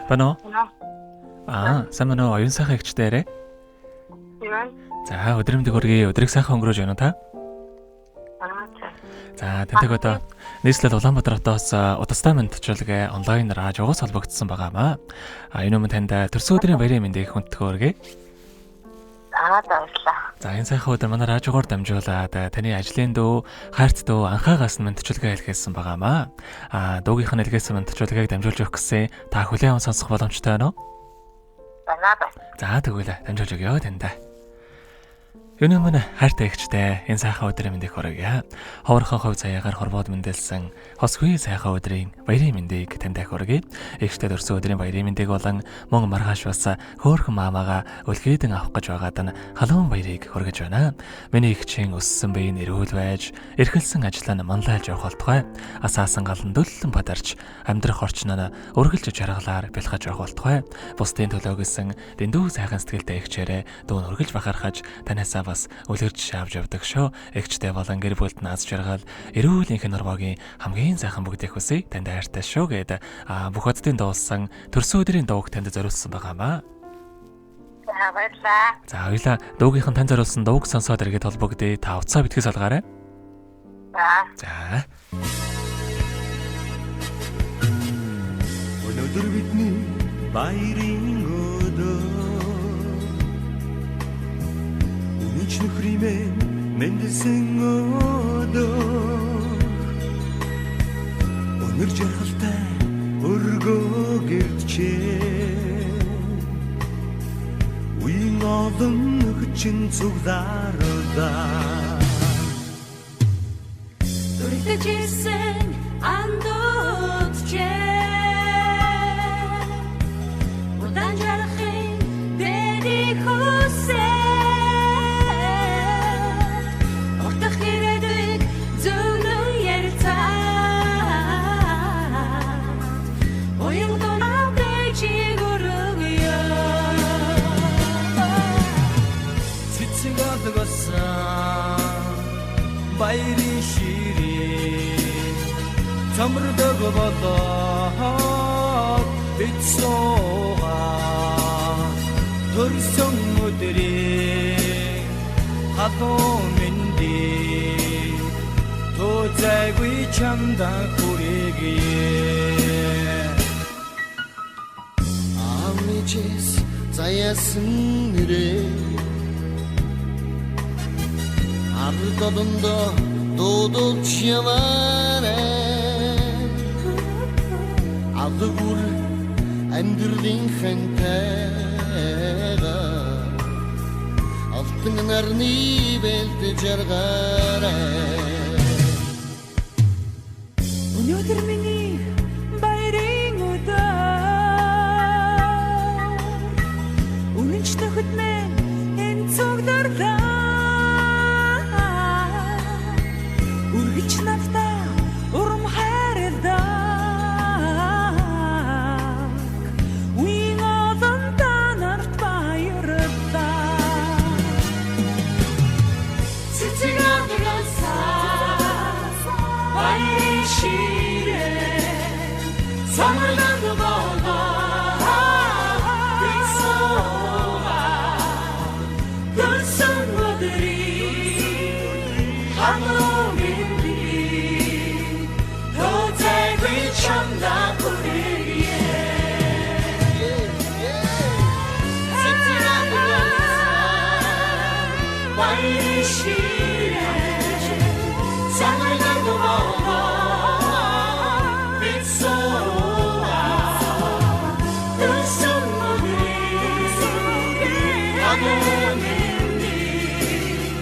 Бано. Ano. Сайн байна уу? Оюун сайхан эгчдээрээ. Яа. За, өдрөмдөг хүргэе. Өдрийг сайхан өнгөрөөж байна уу та? За, тэнтэйг одоо нийслэл Улаанбаатар хотоос удастай мэдчилгээ онлайнаар ажигоос холбогдсон байгаамаа. Энэ өмнө танд төрсөн өдрийн баярын мэндийг хүндэтгөө хүргэе. Баярлалаа. За, энэ сайхан өдөр манай радиогоор дамжуулаад таны ажлын дөө, хайрт дөө анхаагаас нь мэдчилгээ илгээсэн байгаамаа. Дуугийнх нь илгээсэн мэдчилгээг дамжуулж өгөх гэсэн та хүлээн аван сонсох боломжтой байна уу? Байна. За, тэгвэл дамжуулж өгье танд. Юуны өмнө хайртай эгчтэй энэ сайхан өдрийн мэндийг хүргье. Ховорхон хувь цаяагаар хорвоод мэндэлсэн хосгүй сайхан өдрийн баярын мэндийг танд хүргэе. Эгчтэй төрсөн өдрийн баярын мэндийг болон мөн маргааш бас хөөхөн маамаага үлгээдэн авах гэж байгаад нь халуун баярыг хүргэж байна. Миний эгчийн өссөн биеийн эрүүл байж, эрхэлсэн ажил нь манлайлж явах болтугай. Асаасан галан дөллөн бадарч, амьдрах орчин нь өргөлж жаргалаар бэлгэж явах болтугай. Бусдын төлөө гэсэн дэндүү сайхан сэтгэлтэй эгчээрээ дүүн өргөлж бахархаж танасаа бас үлгэрж шаавж явдаг шүү. Эгчтэй болон гэр бүлд наз жаргал, эрүүл энхэн нурмагийн хамгийн сайхан бүгдийг хүсье. Танд хайртай шүү гэдэг бүх хотын дуулсан төрсөн өдрийн дууг танд зориулсан байгаамаа. Баярлалаа. За, хоёлаа дуугийнхан танд зориулсан дууг сонсоод иргэд холбогдъё. Та утсаа битгий салгаарай. За. Өнөөдөр бидний баярын өдөр Үнэч нөхриймэн мэндэлсэн өдөр Өнөр жаргалтай өргөө гэрчээ Үеийн олон нөхчин цуглаардаа Дүрдэж исэн андуутчээ Удан жарахын дэри хүсээ Ортох хэрэгдэг зөвлөн ярилцаа Оюун донаа дэжиг өргөё Цэцэг адгасан баярын ширээ Цамрдаг болоод бицсуугаа Төрсөн өдрийн халуун мэндийг Тозайгүй чамда хүргэе Амичэс заяасан нэрээ Ард одондоо дуудуулж яваарай Адгүр амьдралын хэнтэйга Алтан нарны бэлд жаргарай Өнөөдөр миний баярын өдөр Үнэнч нөхөд минь энэ цугларлаа Үргэлж надтай урам хайрладаг Үеийн олон танарт баярлалаа Цэцэг адгасан баярын ширээ Самарлаг болоод бицсуугаа Төрсөн өдрийн халуун мэндийг Тозайгүй чамда хүргэе Цэцэг адгасан баярын ширээ Самарлаг болоод бицсуугаа Төрсөн өдрийн халуун мэндийг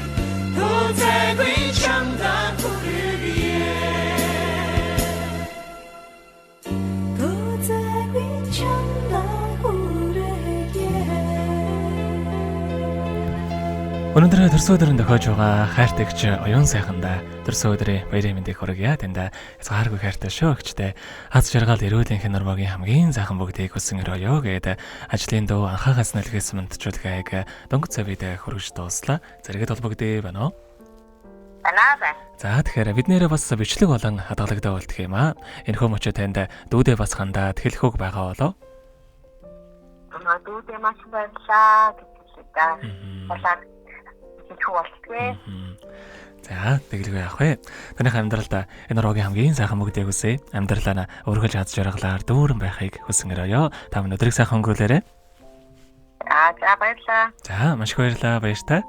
Тозайгүй чамда хүргэе Тозайгүй чамда хүргэе Өнөөдөр төрсөн өдрөнд тохиож байгаа хайртай эгч оюун сайхандаа төрсөн өдрийн баярын мэндийг хүргье. Танд хязгааргүй хайртай шүү эгчтэй. Хаз жаргал эрүүл энхэн нурмагийн хамгийн сайхан бүгдийг хүсэн өрөөё гэдэг ажлын дөө анхаагаас нь илгээсэн мэдчилгээг дөнгөж цавид хүргэж дууслаа. Зэрэгэд холбогдъё байна уу? Байна. За тэгэхээр бид нэрээ бас бичлэг болон хадгалагдан болтох юм аа. Энэхүү мөчөө танд дүүдээ бас хандаад хэлэх үг байгаа болоо. нөгөө дүүдээ маш баярлаа гэж хэлээ. Баярлалаа. Чуултгээ. За, тэгэлгүй яах вэ? Танайх амьдралдаа энэ рогийн хамгийн сайхан мөгдөг үсэ. Амьдралаа өргөж хаз жаргалаар дүүрэн байхыг хүсэн өрөөё. Та бүхэн өдрийг сайхан өнгөрүүлээрэй. За баярлалаа. За, маш их баярлалаа. Баяр та.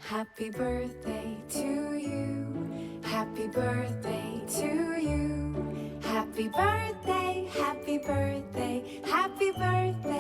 Happy birthday to you. Happy birthday to you. Happy birthday, happy birthday, happy birthday.